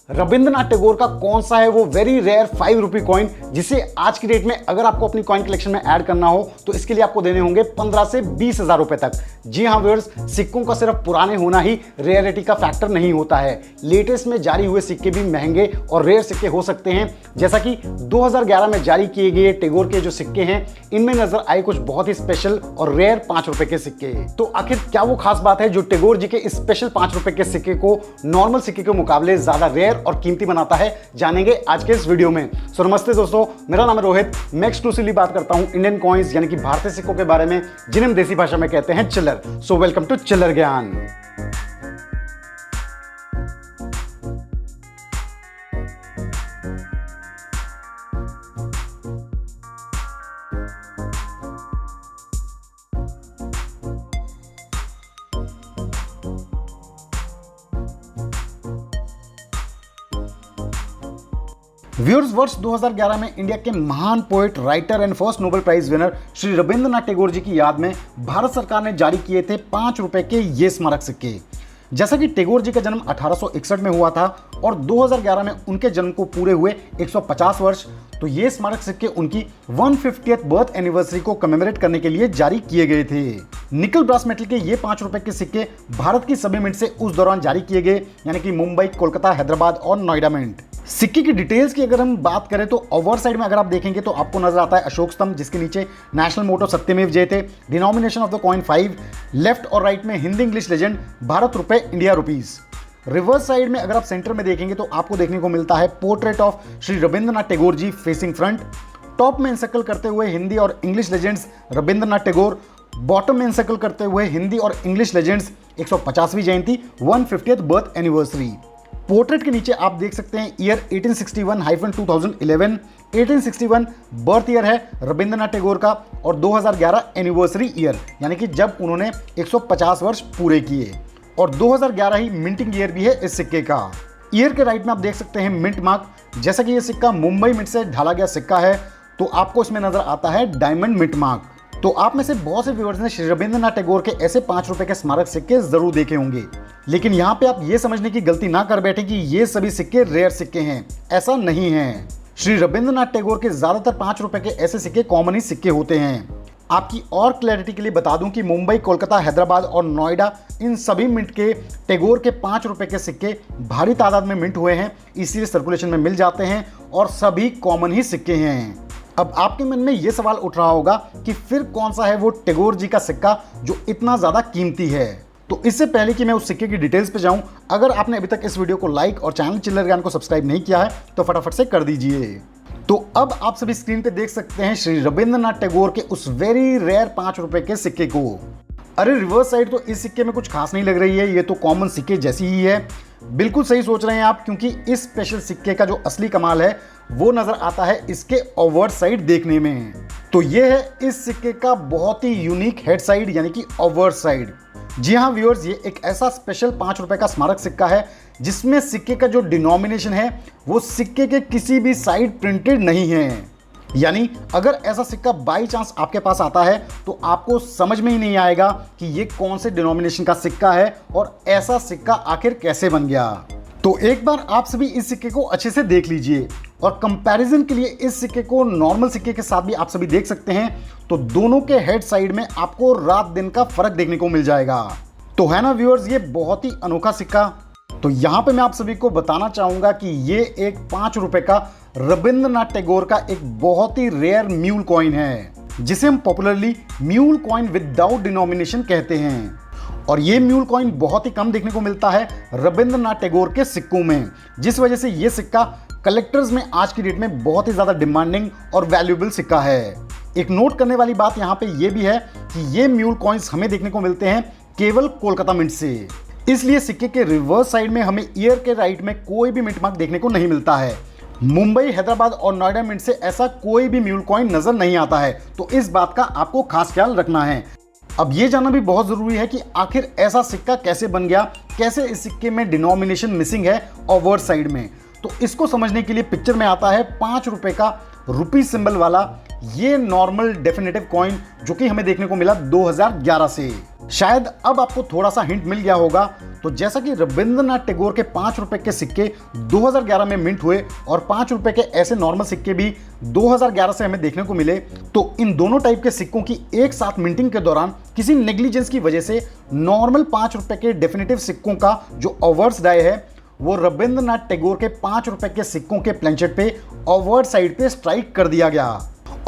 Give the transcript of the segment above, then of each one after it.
रविंद्रनाथ टैगोर का कौन सा है वो वेरी रेयर 5 रुपी कॉइन जिसे आज की डेट में अगर आपको अपनी कॉइन कलेक्शन में ऐड करना हो तो इसके लिए आपको देने होंगे 15 से 20 हजार रुपए तक। जी हाँ व्यूअर्स, सिक्कों का सिर्फ पुराने होना ही रेयरिटी का फैक्टर नहीं होता है। लेटेस्ट में जारी हुए सिक्के भी महंगे और रेयर सिक्के हो सकते हैं, जैसा कि 2011 में जारी किए गए टैगोर के जो सिक्के हैं इनमें नजर आए कुछ बहुत ही स्पेशल और रेयर 5 रुपए के सिक्के। तो आखिर क्या वो खास बात है जो टैगोर जी के स्पेशल 5 रुपए के सिक्के को नॉर्मल सिक्के के मुकाबले ज्यादा रेयर और कीमती बनाता है, जानेंगे आज के इस वीडियो में। सो नमस्ते दोस्तों, मेरा नाम है रोहित। मैं एक्सक्लूसिवली बात करता हूं इंडियन कॉइन्स यानी कि भारतीय सिक्कों के बारे में, जिन्हें हम देसी भाषा में कहते हैं चिल्लर। सो वेलकम टू चिल्लर ज्ञान। व्यूअर्स, वर्ष 2011 में इंडिया के महान poet, writer and first Nobel prize winner Shri Rabindranath Tagore ji की याद में भारत सरकार ने जारी किए थे 5 रुपए के ये स्मारक सिक्के। जैसा कि टैगोर जी का जन्म 1861 में हुआ था और 2011 में उनके जन्म को पूरे हुए 150 वर्ष, तो ये स्मारक सिक्के उनकी 150th बर्थ एनिवर्सरी को कमेमोरेट करने के लिए जारी किए गए थे। निकल ब्रास मेटल के ये 5 रुपए के सिक्के भारत की सभी मिंट से उस दौरान जारी किए गए, यानी कि मुंबई, कोलकाता, हैदराबाद और नोएडा मिंट। सिक्के की डिटेल्स की अगर हम बात करें तो ओवर साइड में अगर आप देखेंगे तो आपको नजर आता है अशोक स्तंभ, जिसके नीचे नेशनल मोटो सत्यमेव जयते, denomination of the coin 5, left और राइट में हिंदी इंग्लिश लेजेंड, भारत रुपए, इंडिया रुपीज। रिवर्स साइड में अगर आप सेंटर में देखेंगे तो आपको देखने को मिलता है portrait of Shri Rabindranath Tagore ji facing front. Top में एनसर्कल करते हुए हिंदी और English legends Rabindranath Tagore, bottom में एनसर्कल करते हुए हिंदी और इंग्लिश लेजेंड्स 150वीं जयंती, 150th बर्थ एनिवर्सरी। पोर्ट्रेट के नीचे आप देख सकते हैं ईयर 1861-2011, 1861 बर्थ ईयर है रविंद्रनाथ टैगोर का और 2011 एनिवर्सरी ईयर, यानी कि जब उन्होंने 150 वर्ष पूरे किए, और 2011 ही मिंटिंग ईयर भी है इस सिक्के का। ईयर के राइट में आप देख सकते हैं मिंट मार्क। जैसा कि ये सिक्का मुंबई मिंट से ढाला गया सिक्का है तो आपको इसमें नजर आता है डायमंड मिंट मार्क। तो आप में से बहुत से व्यूअर्स ने श्री रविंद्रनाथ टैगोर के ऐसे 5 रुपए के स्मारक सिक्के जरूर देखे होंगे, लेकिन यहाँ पे आप ये समझने की गलती ना कर बैठे कि ये सभी सिक्के रेयर सिक्के हैं। ऐसा नहीं है। श्री रविंद्रनाथ टैगोर के ज्यादातर 5 रुपए के ऐसे सिक्के कॉमन ही सिक्के होते हैं। आपकी और क्लैरिटी के लिए बता दूं कि मुंबई, कोलकाता, हैदराबाद और नोएडा, इन सभी मिंट के टैगोर के 5 रुपए के सिक्के भारी तादाद में मिंट हुए हैं, इसीलिए सर्कुलेशन में मिल जाते हैं और सभी कॉमन ही सिक्के हैं। अब आपके मन में यह सवाल उठ रहा होगा कि फिर कौन सा है वो टैगोर जी का सिक्का जो इतना ज्यादा कीमती है। तो इससे पहले कि मैं उस सिक्के की डिटेल्स पे जाऊं, अगर आपने अभी तक इस वीडियो को लाइक और चैनल चिल्लर ज्ञान को सब्सक्राइब नहीं किया है तो फटाफट से कर दीजिए। तो अब आप सभी स्क्रीन पे देख सकते हैं श्री रविंद्रनाथ टैगोर के उस वेरी रेयर 5 रुपए के सिक्के को। अरे रिवर्स साइड तो इस सिक्के में कुछ खास नहीं लग रही है, ये तो कॉमन सिक्के जैसी ही है। बिल्कुल सही सोच रहे हैं आप, क्योंकि इस स्पेशल सिक्के का जो असली कमाल है वो नजर आता है इसके ओवर साइड देखने में। तो ये है इस सिक्के का बहुत ही यूनिक हेड साइड, यानी कि ओवर साइड। जी हाँ व्यूअर्स, ये एक ऐसा स्पेशल 5 रुपए का स्मारक सिक्का है जिसमें सिक्के का जो डिनोमिनेशन है वो सिक्के के किसी भी साइड प्रिंटेड नहीं है। यानी अगर ऐसा सिक्का बाई चांस आपके पास आता है तो आपको समझ में ही नहीं आएगा कि ये कौन से डिनोमिनेशन का सिक्का है और ऐसा सिक्का आखिर कैसे बन गया। तो एक बार आप सभी इस सिक्के को अच्छे से देख लीजिए और कंपैरिजन के लिए इस सिक्के को नॉर्मल सिक्के के साथ भी आप सभी देख सकते हैं, तो दोनों के हेड साइड में आपको रात दिन का फर्क देखने को मिल जाएगा। तो है ना व्यूअर्स, ये बहुत ही अनोखा सिक्का। तो यहां पे मैं आप सभी को बताना चाहूंगा कि ये एक 5 रुपए का रविंद्रनाथ टैगोर का एक बहुत ही रेयर म्यूल कॉइन है, जिसे हम popularly mule coin without denomination कहते हैं। और ये म्यूल कॉइन बहुत ही कम देखने को मिलता है रविंद्रनाथ टैगोर के सिक्कों में, जिस वजह से ये सिक्का कलेक्टर्स में आज की डेट में बहुत ही ज्यादा डिमांडिंग और वैल्यूएबल सिक्का है। एक नोट करने वाली बात यहाँ पे ये भी है कि ये म्यूल कॉइन्स हमें देखने को मिलते हैं केवल कोलकाता मिंट से, इसलिए सिक्के के रिवर्स साइड में हमें ईयर के राइट में कोई भी मिंट मार्क देखने को नहीं मिलता है। मुंबई, हैदराबाद और नोएडा मिंट से ऐसा कोई भी म्यूल कॉइन नजर नहीं आता है, तो इस बात का आपको खास ख्याल रखना है। अब ये जानना भी बहुत जरूरी है कि आखिर ऐसा सिक्का कैसे बन गया, कैसे इस सिक्के में डिनोमिनेशन मिसिंग है ओवर साइड में। तो इसको समझने के लिए पिक्चर में आता है 5 रुपए का रुपी सिंबल वाला ये नॉर्मल डेफिनेटिव कॉइन, जो कि हमें देखने को मिला 2011 से। शायद अब आपको थोड़ा सा हिंट मिल गया होगा। तो जैसा कि रविंद्रनाथ टैगोर के 5 रुपए के सिक्के 2011 में मिंट हुए और 5 रुपए के ऐसे नॉर्मल सिक्के भी 2011 से हमें देखने को मिले, तो इन दोनों टाइप के सिक्कों की एक साथ मिंटिंग के दौरान किसी नेग्लिजेंस की वजह से नॉर्मल 5 रुपए के डेफिनेटिव सिक्कों का जो ओवर्स डाई है वो रविंद्रनाथ टैगोर के 5 रुपए के सिक्कों के प्लेंचेट पे ओवर्ड साइड पे स्ट्राइक कर दिया गया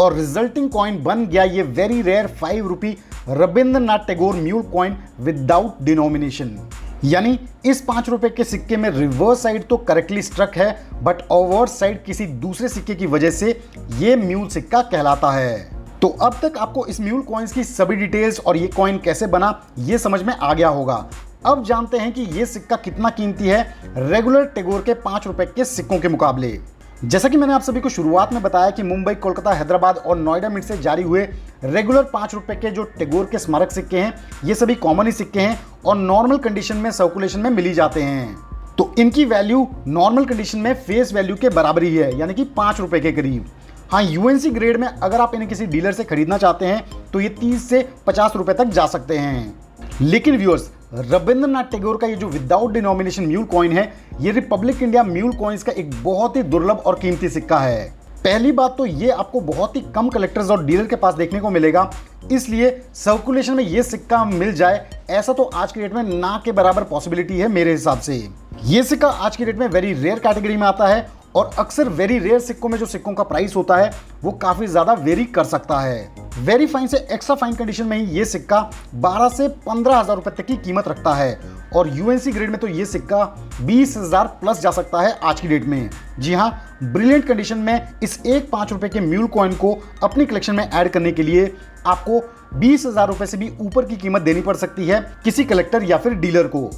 और रिजल्टिंग कॉइन बन गया ये very rare 5 rupee Rabindranath Tagore mule coin without denomination. यानी इस 5 रुपए के सिक्के में रिवर्स साइड तो करेक्टली स्ट्रक है, बट ओवर्ड साइड किसी दूसरे सिक्के की वजह से ये म्यूल सिक्का कहलाता है। तो अब तक आपको इस म्यूल कॉइन्स की सभी डिटेल्स और ये कॉइन कैसे बना ये समझ में आ गया होगा। अब जानते हैं कि ये सिक्का कितना कीमती है रेगुलर टैगोर के 5 रुपए के सिक्कों के मुकाबले। जैसा कि मैंने आप सभी को शुरुआत में बताया कि मुंबई, कोलकाता, हैदराबाद और नोएडा मिंट से जारी हुए रेगुलर 5 रुपए के जो टैगोर के स्मारक सिक्के हैं ये सभी कॉमन ही सिक्के हैं और नॉर्मल कंडीशन में सर्कुलेशन में मिल ही जाते हैं। तो इनकी वैल्यू नॉर्मल कंडीशन में फेस वैल्यू के बराबर ही है, यानी कि 5 रुपए के करीब। हाँ, यूएनसी ग्रेड में अगर आप इन्हें किसी डीलर से खरीदना चाहते हैं तो ये 30 से 50 रुपए तक जा सकते हैं। लेकिन व्यूअर्स, रविंद्रनाथ टैगोर का ये जो विदाउट डिनोमिनेशन म्यूल कॉइन है ये रिपब्लिक इंडिया म्यूल कॉइन्स का एक बहुत ही दुर्लभ और कीमती सिक्का है। पहली बात तो ये आपको बहुत ही कम कलेक्टर्स और डीलर के पास देखने को मिलेगा, इसलिए सर्कुलेशन में ये सिक्का मिल जाए ऐसा तो आज की डेट में ना के बराबर पॉसिबिलिटी है मेरे हिसाब से। ये सिक्का आज की डेट में वेरी रेयर कैटेगरी में आता है और अक्सर वेरी रेयर सिक्कों में जो सिक्कों का प्राइस होता है वो काफी ज्यादा वेरी कर सकता है। वेरी फाइन से एक्स्ट्रा फाइन कंडीशन में ही ये सिक्का 12 से 15,000 रुपए तक की कीमत रखता है और यूएनसी ग्रेड में तो ये सिक्का 20,000 प्लस जा सकता है आज की डेट में। जी हाँ, ब्रिलियंट कंडीशन में इस एक 5 रुपए के म्यूल कॉइन को अपनी कलेक्शन में ऐड करने के लिए आपको 20,000 रुपए से भी ऊपर की कीमत देनी पड़ सकती है किसी कलेक्टर या फिर डीलर को।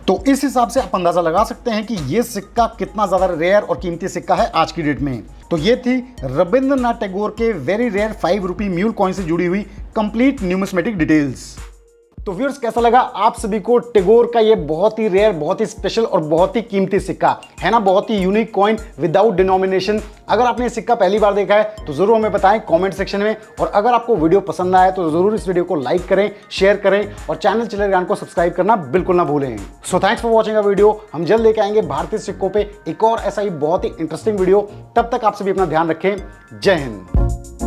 तो इस हिसाब से आप अंदाजा लगा सकते हैं कि ये सिक्का कितना ज्यादा रेयर और कीमती सिक्का है आज की डेट में। तो ये थी रविंद्रनाथ टैगोर के वेरी रेयर 5 रुपी म्यूल कॉइन से जुड़ी हुई कंप्लीट न्यूमिस्मेटिक डिटेल्स। तो व्यूअर्स, कैसा लगा आप सभी को टैगोर का ये बहुत ही रेयर, बहुत ही स्पेशल और बहुत ही कीमती सिक्का है ना, बहुत ही यूनिक कॉइन विदाउट डिनोमिनेशन। अगर आपने ये सिक्का पहली बार देखा है तो जरूर हमें बताएं कमेंट सेक्शन में, और अगर आपको वीडियो पसंद आया तो जरूर इस वीडियो को लाइक करें, शेयर करें और चैनल चिल्लर ज्ञान को सब्सक्राइब करना बिल्कुल ना भूलें। So thanks for watching a video. हम जल्द लेके आएंगे भारतीय सिक्कों पे एक और ऐसा ही बहुत ही इंटरेस्टिंग वीडियो। तब तक आप सभी अपना ध्यान रखें। जय हिंद।